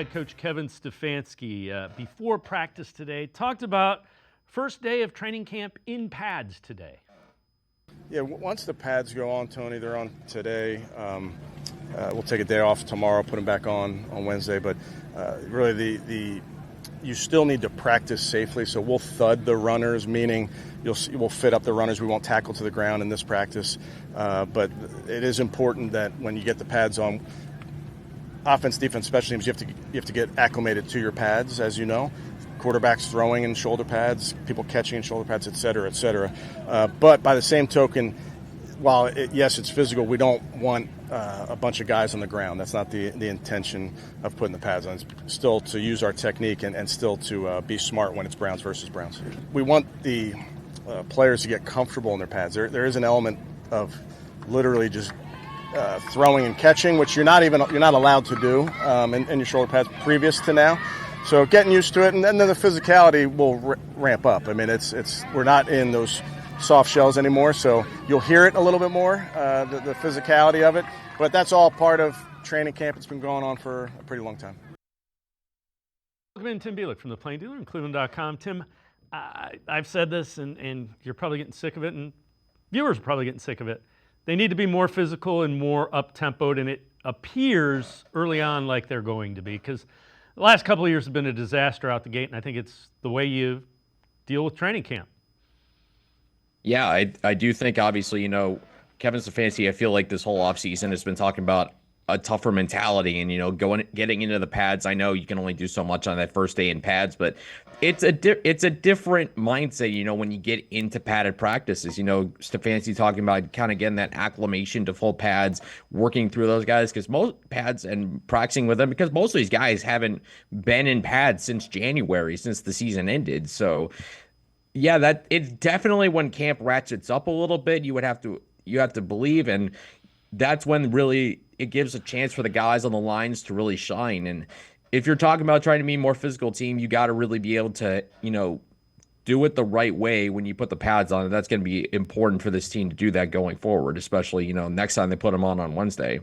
Head coach Kevin Stefanski, before practice today, talked about first day of training camp in pads today. Yeah, once the pads go on, Tony, they're on today. We'll take a day off tomorrow, put them back on Wednesday. But really, you still need to practice safely. So we'll thud the runners, meaning we'll fit up the runners. We won't tackle to the ground in this practice. But it is important that when you get the pads on, offense, defense, special teams, you have to get acclimated to your pads, as you know. Quarterbacks throwing in shoulder pads, people catching in shoulder pads, et cetera, et cetera. But by the same token, while yes, it's physical, we don't want a bunch of guys on the ground. That's not the intention of putting the pads on. It's still to use our technique and still to be smart when it's Browns versus Browns. We want the players to get comfortable in their pads. There is an element of literally just throwing and catching, which you're not allowed to do in your shoulder pads previous to now. So getting used to it, and then the physicality will ramp up. I mean, we're not in those soft shells anymore, so you'll hear it a little bit more, the physicality of it. But that's all part of training camp. It's been going on for a pretty long time. Bacon and Tim Bielik from the Plain Dealer and cleveland.com. Tim, I've said this, and you're probably getting sick of it, and viewers are probably getting sick of it. They need to be more physical and more up-tempoed, and it appears early on like they're going to be, because the last couple of years have been a disaster out the gate, and I think it's the way you deal with training camp. Yeah, I do think, obviously, Kevin Stefanski, I feel like this whole offseason has been talking about a tougher mentality and, getting into the pads. I know you can only do so much on that first day in pads, but it's a different mindset, when you get into padded practices. Stefanski talking about kind of getting that acclimation to full pads, working through those guys, because most pads and practicing with them, because most of these guys haven't been in pads since January, since the season ended. So yeah, that it's definitely when camp ratchets up a little bit, you have to believe, and that's when really it gives a chance for the guys on the lines to really shine. And if you're talking about trying to be a more physical team, you got to really be able to, do it the right way when you put the pads on. That's going to be important for this team to do that going forward, especially, next time they put them on Wednesday.